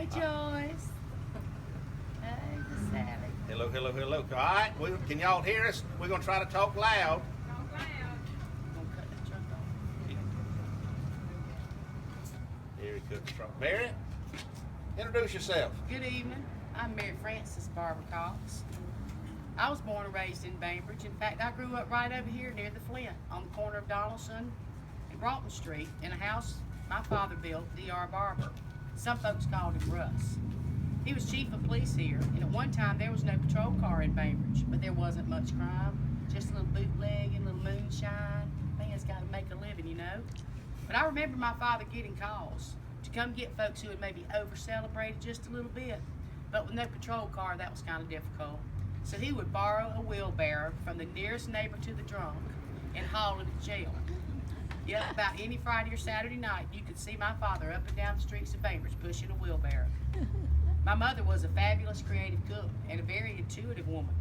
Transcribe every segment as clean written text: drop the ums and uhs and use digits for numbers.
Hey, Joyce. Hey, Miss Sally. Hello, hello, hello. All right, can y'all hear us? We're going to try to talk loud. Talk loud. Gonna cut the truck off. Mary Cox. Mary, introduce yourself. Good evening. I'm Mary Frances Barbara Cox. I was born and raised in Bainbridge. In fact, I grew up right over here near the Flint on the corner of Donaldson and Broughton Street in a house my father built, D.R. Barber. Some folks called him Russ. He was chief of police here, and at one time there was no patrol car in Bainbridge, but there wasn't much crime, just a little bootleg and a little moonshine. Man's got to make a living, you know. But I remember my father getting calls to come get folks who had maybe over-celebrated just a little bit. But with no patrol car, that was kind of difficult. So he would borrow a wheelbarrow from the nearest neighbor to the drunk and haul it to jail. Yep, about any Friday or Saturday night, you could see my father up and down the streets of Bainbridge pushing a wheelbarrow. My mother was a fabulous creative cook and a very intuitive woman.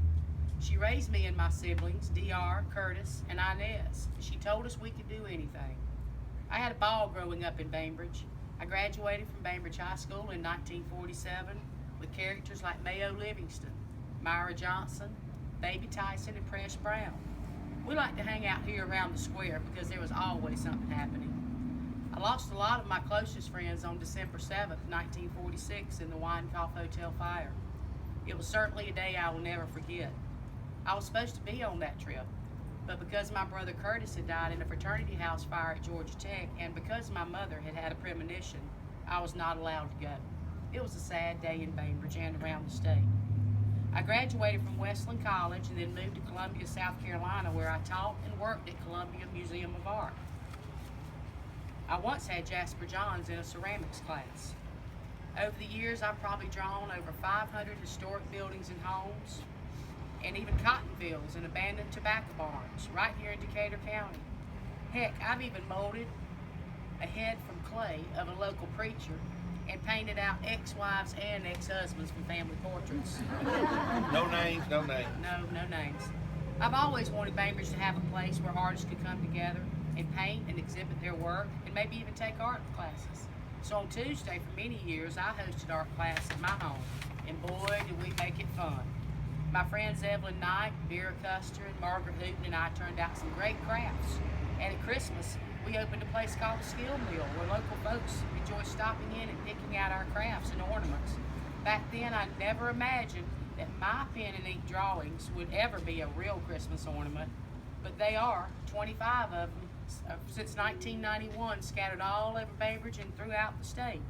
She raised me and my siblings, D.R., Curtis, and Inez. She told us we could do anything. I had a ball growing up in Bainbridge. I graduated from Bainbridge High School in 1947 with characters like Mayo Livingston, Myra Johnson, Baby Tyson, and Press Brown. We liked to hang out here around the square because there was always something happening. I lost a lot of my closest friends on December 7th, 1946 in the Weinkauf Hotel fire. It was certainly a day I will never forget. I was supposed to be on that trip, but because my brother Curtis had died in a fraternity house fire at Georgia Tech, and because my mother had had a premonition, I was not allowed to go. It was a sad day in Bainbridge and around the state. I graduated from Westland College and then moved to Columbia, South Carolina, where I taught and worked at Columbia Museum of Art. I once had Jasper Johns in a ceramics class. Over the years, I've probably drawn over 500 historic buildings and homes, and even cotton fields and abandoned tobacco barns right here in Decatur County. Heck, I've even molded a head from clay of a local preacher and painted out ex-wives and ex-husbands from family portraits. No names, no names. No names. I've always wanted Bainbridge to have a place where artists could come together and paint and exhibit their work and maybe even take art classes. So on Tuesday for many years, I hosted art class at my home, and boy, did we make it fun. My friends Evelyn Knight, Vera Custer, and Margaret Hooten and I turned out some great crafts. And at Christmas, we opened a place called the Skill Mill, where local folks enjoy stopping in and picking out our crafts and ornaments. Back then, I never imagined that my pen and ink drawings would ever be a real Christmas ornament, but they are, 25 of them, since 1991, scattered all over Bainbridge and throughout the state.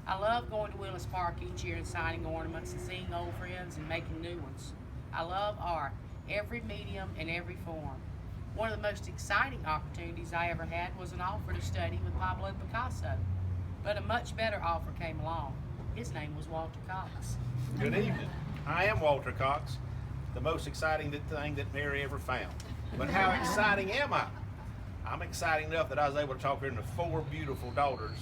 I love going to Willis Park each year and signing ornaments and seeing old friends and making new ones. I love art, every medium and every form. One of the most exciting opportunities I ever had was an offer to study with Pablo Picasso, but a much better offer came along. His name was Walter Cox. Good evening. I am Walter Cox, the most exciting thing that Mary ever found. But how exciting am I? I'm exciting enough that I was able to talk her into 4 beautiful daughters,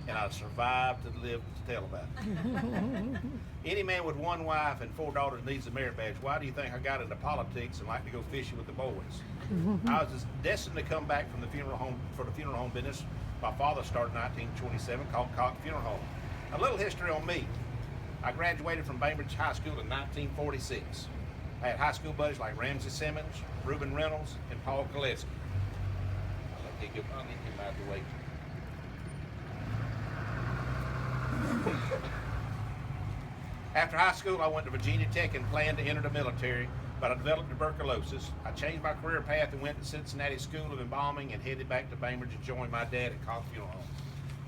and I survived to live to tell about it. Any man with 1 wife and 4 daughters needs a merit badge. Why do you think I got into politics and like to go fishing with the boys? I was destined to come back from the funeral home for the funeral home business. My father started in 1927, called Cox Funeral Home. A little history on me. I graduated from Bainbridge High School in 1946. I had high school buddies like Ramsey Simmons, Reuben Reynolds, and Paul Koleski. I need to get him out of the way. After high school, I went to Virginia Tech and planned to enter the military, but I developed tuberculosis. I changed my career path and went to Cincinnati School of Embalming and headed back to Bainbridge and joined my dad at Cox Funeral Home.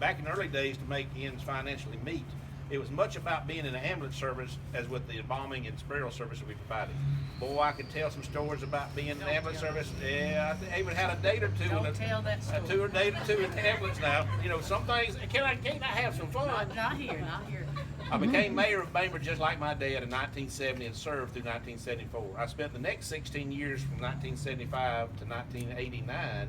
Back in the early days, to make ends financially meet, it was much about being in the ambulance service as with the embalming and burial service that we provided. Boy, I could tell some stories about being in the ambulance service. Yeah, I even had a date or two. Don't tell that story. A tour date or two in the ambulance now. You know, some things, can't I have some fun? Not here. I became mayor of Bainbridge just like my dad in 1970 and served through 1974. I spent the next 16 years from 1975 to 1989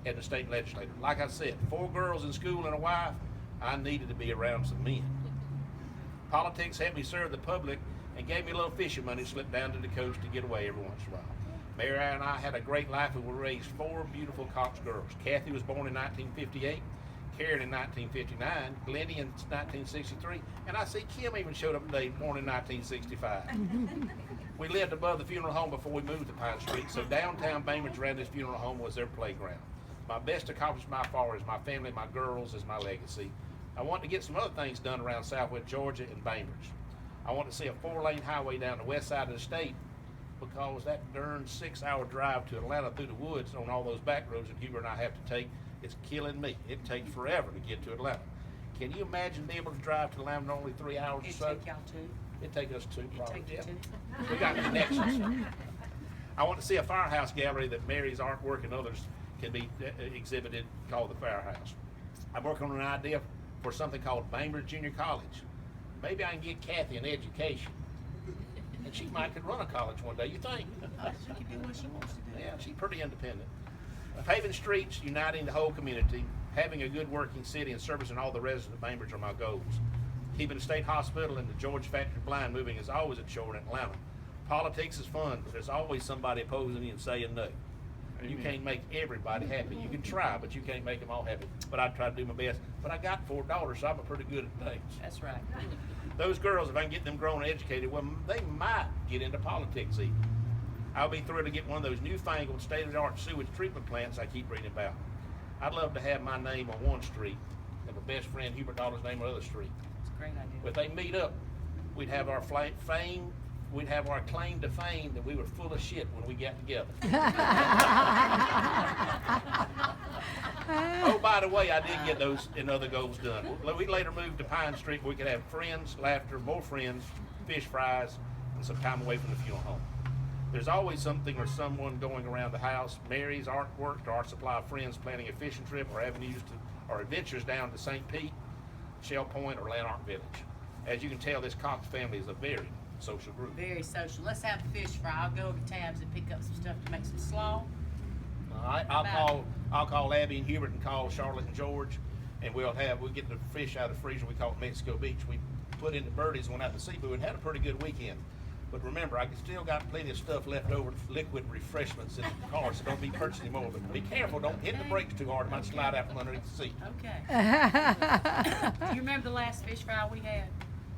in the state legislature. Like I said, 4 girls in school and a wife, I needed to be around some men. Politics helped me serve the public and gave me a little fishing money to slip down to the coast to get away every once in a while. Mary and I had a great life and we raised 4 beautiful Cox girls. Kathy was born in 1958, Karen in 1959, Glennie in 1963, and I see Kim even showed up today, born in 1965. We lived above the funeral home before we moved to Pine Street, so downtown Bainbridge around this funeral home was their playground. My best accomplishment by far is my family, my girls, is my legacy. I want to get some other things done around Southwest Georgia and Bainbridge. I want to see a 4-lane highway down the west side of the state, because that darn 6-hour drive to Atlanta through the woods on all those back roads that Huber and I have to take is killing me. It takes forever to get to Atlanta. Can you imagine being able to drive to Atlanta in only 3 hours or so? It'd take y'all 2. It'd take us 2 probably. Take you 2. We got connections. I want to see a firehouse gallery that Mary's artwork and others can be exhibited, called the Firehouse. I'm working on an idea for something called Bainbridge Junior College. Maybe I can get Kathy an education, and she might could run a college one day. You think? She can do what she wants to do. Yeah, she's pretty independent. Paving streets, uniting the whole community, having a good working city, and servicing all the residents of Bainbridge are my goals. Keeping the state hospital and the George Factory blind moving is always a chore in Atlanta. Politics is fun, but there's always somebody opposing you and saying no. You can't make everybody happy. You can try, but you can't make them all happy. But I try to do my best. But I got 4 daughters, so I'm pretty good at things. That's right. Those girls, if I can get them grown and educated, well, they might get into politics even. I'll be thrilled to get one of those newfangled state-of-the-art sewage treatment plants I keep reading about. I'd love to have my name on one street and my best friend Hubert Dollar's name on another street. It's a great idea. If they meet up, we'd have our fame. We'd have our claim to fame that we were full of shit when we got together. Oh, by the way, I did get those and other goals done. We later moved to Pine Street where we could have friends, laughter, more friends, fish fries, and some time away from the funeral home. There's always something or someone going around the house. Mary's artwork to our supply of friends planning a fishing trip or avenues to or adventures down to St. Pete, Shell Point, or Lanark Village. As you can tell, this Cox family is a very social group. Very social. Let's have a fish fry. I'll go over to Tabs and pick up some stuff to make some slaw. All right, I'll call Abby and Hubert and call Charlotte and George, and we'll get the fish out of the freezer. We call it Mexico Beach. We put in the birdies and went out to Cebu and had a pretty good weekend. But remember, I still got plenty of stuff left over, liquid refreshments in the car, so don't be purchasing more. But be careful, don't hit the brakes too hard. It might slide out from underneath the seat. Okay. Do you remember the last fish fry we had?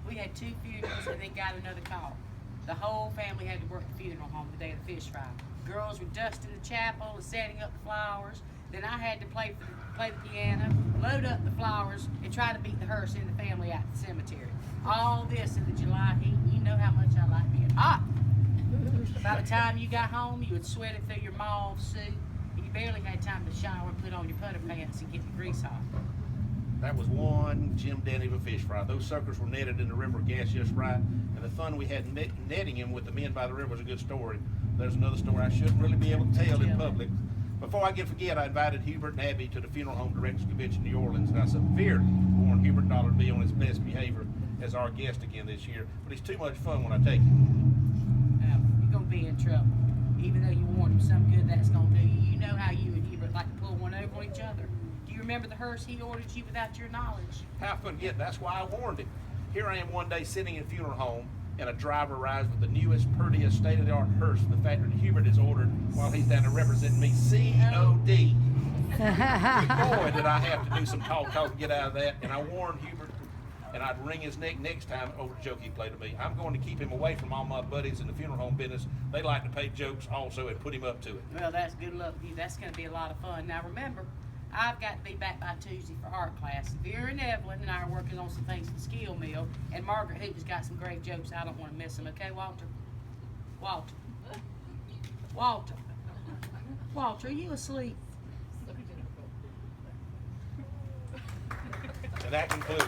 We had 2 funerals and then got another call. The whole family had to work the funeral home the day of the fish fry. Girls were dusting the chapel and setting up the flowers. Then I had to play the piano, load up the flowers, and try to beat the hearse in the family out the cemetery. All this in the July heat. You know how much I like being hot. By the time you got home, you would sweat it through your mauve suit, and you barely had time to shower and put on your putter pants and get the grease hot. That was one Jim Denny of a fish fry. Those suckers were netted in the river gas just right, and the fun we had netting him with the men by the river was a good story. There's another story I shouldn't really be able to tell in public. Before I forget, I invited Hubert and Abby to the Funeral Home Directors Convention in New Orleans, and I severely warned Hubert Dollar to be on his best behavior as our guest again this year. But he's too much fun when I take him. You're going to be in trouble. Even though you warned him something good that's going to do you. You know how you and Hubert like to pull one over on each other. Do you remember the hearse he ordered you without your knowledge? How forget? That's why I warned him. Here I am one day sitting in a funeral home, and a driver arrives with the newest, prettiest, state-of-the-art hearse from the factory that Hubert has ordered while he's down there representing me. COD. Boy, did I have to do some talk to get out of that. And I warned Hubert, and I'd wring his neck next time over the joke he played to me. I'm going to keep him away from all my buddies in the funeral home business. They like to pay jokes also and put him up to it. Well, that's good luck with you. That's going to be a lot of fun. Now, remember, I've got to be back by Tuesday for art class. Vera and Evelyn and I are working on some things at the skill mill, and Margaret Hoop has got some great jokes. I don't want to miss them. Okay, Walter? Walter. Walter, are you asleep? And that concludes.